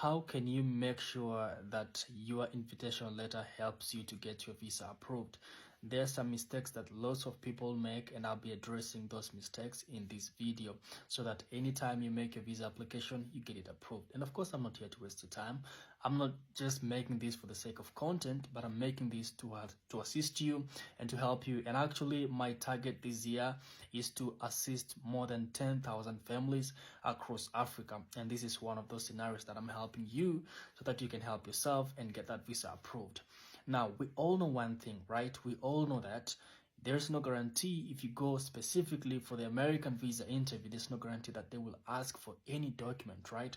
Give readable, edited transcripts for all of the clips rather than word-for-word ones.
how can you make sure that your invitation letter helps you to get your visa approved? There are some mistakes that lots of people make, and I'll be addressing those mistakes in this video so that anytime you make a visa application, you get it approved. And of course, I'm not here to waste your time. I'm not just making this for the sake of content, but I'm making this to assist you and to help you. And actually, my target this year is to assist more than 10,000 families across Africa. And this is one of those scenarios that I'm helping you so that you can help yourself and get that visa approved. Now, we all know one thing, right? We all know that there's no guarantee if you go specifically for the American visa interview, there's no guarantee that they will ask for any document, right?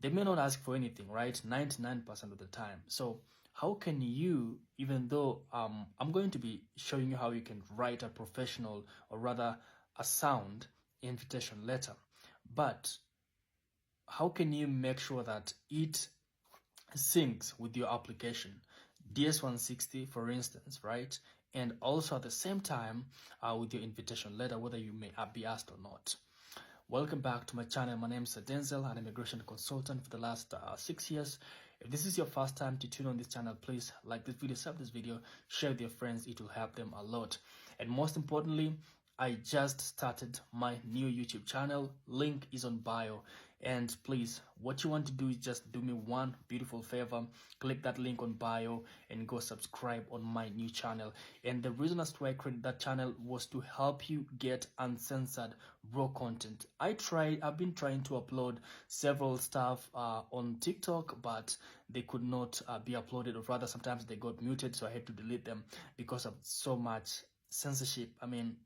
They may not ask for anything, right? 99% of the time. So how can you, even though I'm going to be showing you how you can write a professional, or rather a sound invitation letter, but how can you make sure that it syncs with your application? DS-160, for instance, right? And also at the same time with your invitation letter, whether you may be asked or not. Welcome back to my channel. My name is Denzel. I'm an immigration consultant for the last 6 years. If this is your first time to tune on this channel, please like this video, sub this video, share with your friends. It will help them a lot. And most importantly, I just started my new YouTube channel. Link is on bio. And please, what you want to do is just do me one beautiful favor. Click that link on bio and go subscribe on my new channel. And the reason as to why I created that channel was to help you get uncensored raw content. I've been trying to upload several stuff on TikTok, but they could not be uploaded, or rather sometimes they got muted, so I had to delete them because of so much censorship. I mean,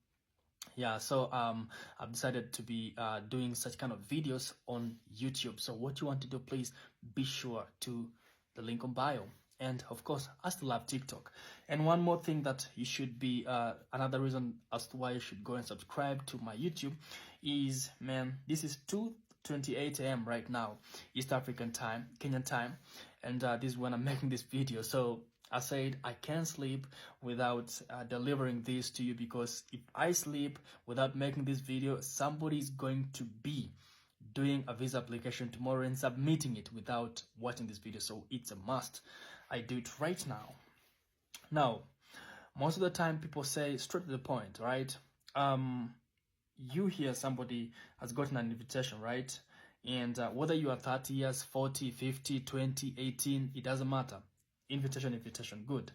yeah, so I've decided to be doing such kind of videos on YouTube. So what you want to do, please be sure to the link on bio. And of course, I still have TikTok. And one more thing that you should be, another reason as to why you should go and subscribe to my YouTube is, man, this is 2:28 a.m. right now, East African time, Kenyan time. And this is when I'm making this video. So I said I can't sleep without delivering this to you, because if I sleep without making this video, somebody is going to be doing a visa application tomorrow and submitting it without watching this video. So it's a must. I do it right now. Now, most of the time people say straight to the point, right? You hear somebody has gotten an invitation, right? And whether you are 30 years, 40, 50, 20, 18, it doesn't matter. Invitation, good.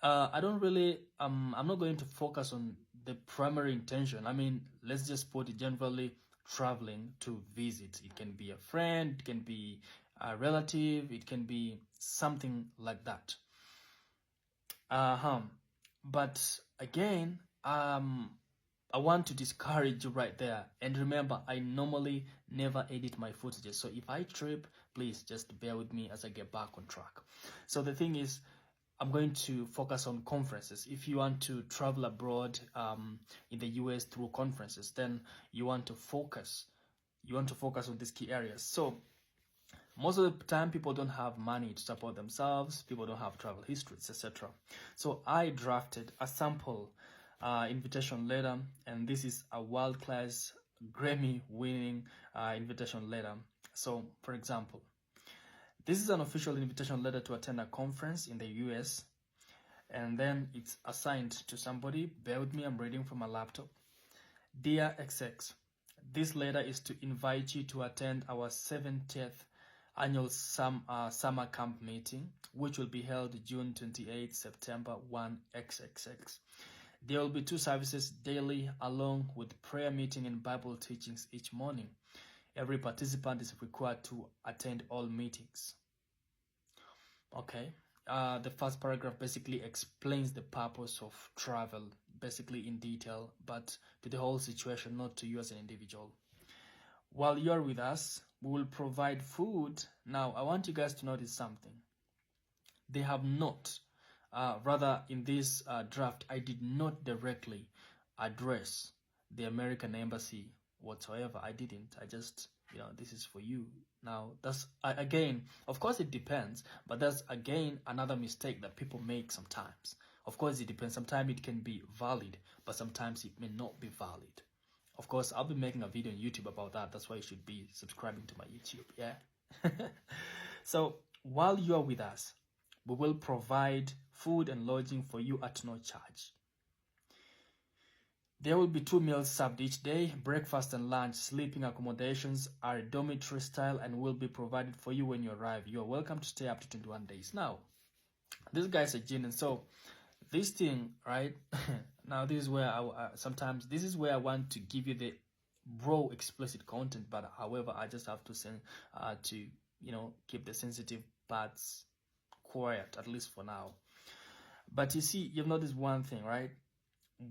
I don't really, I'm not going to focus on the primary intention. I mean, let's just put it generally, traveling to visit. It can be a friend, it can be a relative, it can be something like that. But again, I want to discourage you right there. And remember, I normally never edit my footages. So if I trip, please just bear with me as I get back on track. So the thing is, I'm going to focus on conferences. If you want to travel abroad in the US through conferences, then you want to focus. You want to focus on these key areas. So most of the time, people don't have money to support themselves. People don't have travel histories, etc. So I drafted a sample invitation letter, and this is a world-class Grammy-winning invitation letter. So, for example, this is an official invitation letter to attend a conference in the US, and then it's assigned to somebody. Bear with me, I'm reading from my laptop. Dear XX, this letter is to invite you to attend our 70th annual summer camp meeting, which will be held June 28, September 1 XXX. There will be 2 services daily, along with prayer meeting and Bible teachings each morning. Every participant is required to attend all meetings. Okay. The first paragraph basically explains the purpose of travel, basically in detail, but to the whole situation, not to you as an individual. While you're with us, we will provide food. Now, I want you guys to notice something. They have not, rather in this draft, I did not directly address the American embassy whatsoever. I didn't. I just, this is for you. Now, that's, again, of course it depends, but that's, again, another mistake that people make sometimes. Of course it depends. Sometimes it can be valid, but sometimes it may not be valid. Of course, I'll be making a video on YouTube about that. That's why you should be subscribing to my YouTube, yeah? So while you are with us, we will provide food and lodging for you at no charge. There will be 2 meals served each day. Breakfast and lunch. Sleeping accommodations are dormitory style and will be provided for you when you arrive. You are welcome to stay up to 21 days. Now, this guy's a genius. So this thing, right? Now this is where sometimes this is where I want to give you the raw explicit content, but however I just have to send to keep the sensitive parts quiet, at least for now. But you see, you've noticed one thing, right?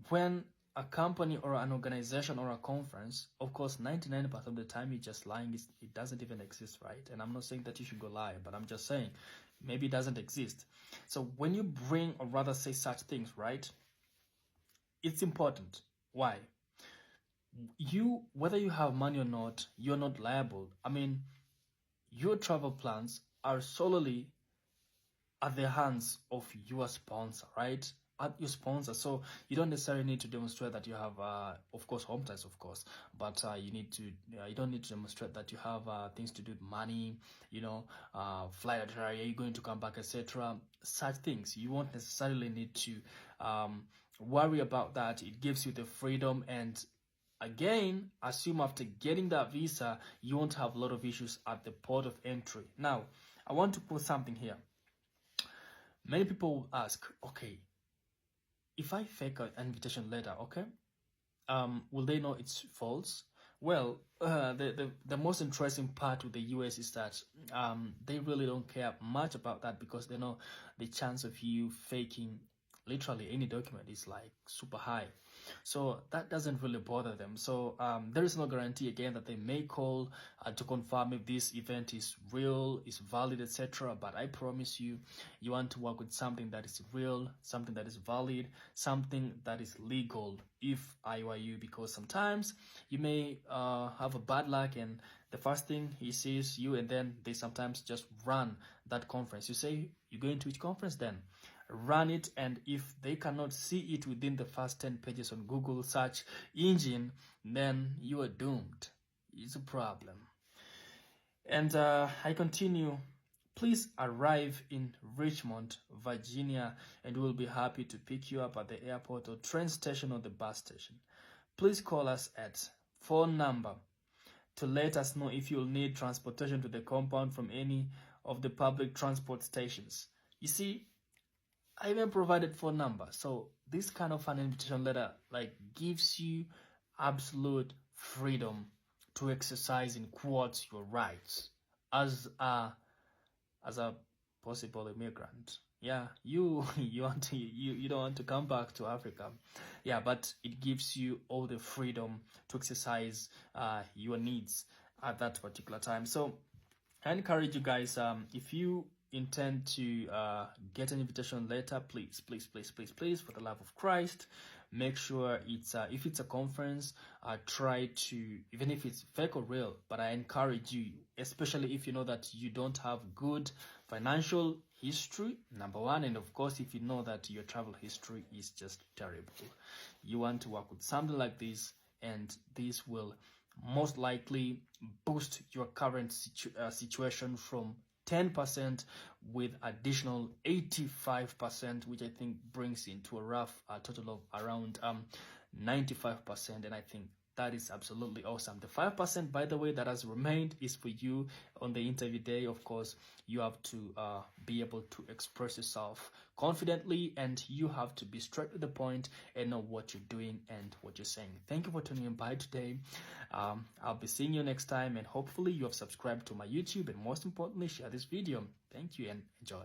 When a company or an organization or a conference, of course 99% of the time you're just lying, it doesn't even exist, right? And I'm not saying that you should go lie, but I'm just saying maybe it doesn't exist. So when you bring or rather say such things, right, it's important. Why? You, whether you have money or not, you're not liable. I mean, your travel plans are solely at the hands of your sponsor, right? At your sponsor. So you don't necessarily need to demonstrate that you have, of course, home ties, of course, but you don't need to demonstrate that you have things to do with money, flight itinerary, are you going to come back, etc. Such things you won't necessarily need to worry about that. It gives you the freedom, and again, assume after getting that visa, you won't have a lot of issues at the port of entry. Now, I want to put something here. Many people will ask, okay, if I fake an invitation letter, okay, will they know it's false? Well, the most interesting part with the US is that they really don't care much about that, because they know the chance of you faking literally any document is like super high. So that doesn't really bother them. So there is no guarantee again that they may call to confirm if this event is real, is valid, etc. But I promise you, you want to work with something that is real, something that is valid, something that is legal, if I were you, because sometimes you may have a bad luck and the first thing he sees you, and then they sometimes just run that conference. You say, you're going to which conference then? Run it, and if they cannot see it within the first 10 pages on Google search engine, then you are doomed. It's a problem. And I continue. Please arrive in Richmond, Virginia, and we'll be happy to pick you up at the airport or train station or the bus station. Please call us at phone number to let us know if you'll need transportation to the compound from any of the public transport stations. You see, I even provided phone number. So this kind of an invitation letter gives you absolute freedom to exercise, in quotes, your rights as a possible immigrant. Yeah, you don't want to come back to Africa. Yeah, but it gives you all the freedom to exercise your needs at that particular time. So I encourage you guys, if you intend to get an invitation letter, please, for the love of Christ, make sure it's if it's a conference, try to, even if it's fake or real, but I encourage you, especially if you know that you don't have good financial history, number one, and of course if you know that your travel history is just terrible, you want to work with something like this, and this will most likely boost your current situation from 10% with additional 85%, which I think brings into a rough total of around 95%, and I think that is absolutely awesome. The 5%, by the way, that has remained is for you on the interview day. Of course, you have to be able to express yourself confidently, and you have to be straight to the point and know what you're doing and what you're saying. Thank you for tuning in by today. I'll be seeing you next time, and hopefully you have subscribed to my YouTube, and most importantly, share this video. Thank you and enjoy.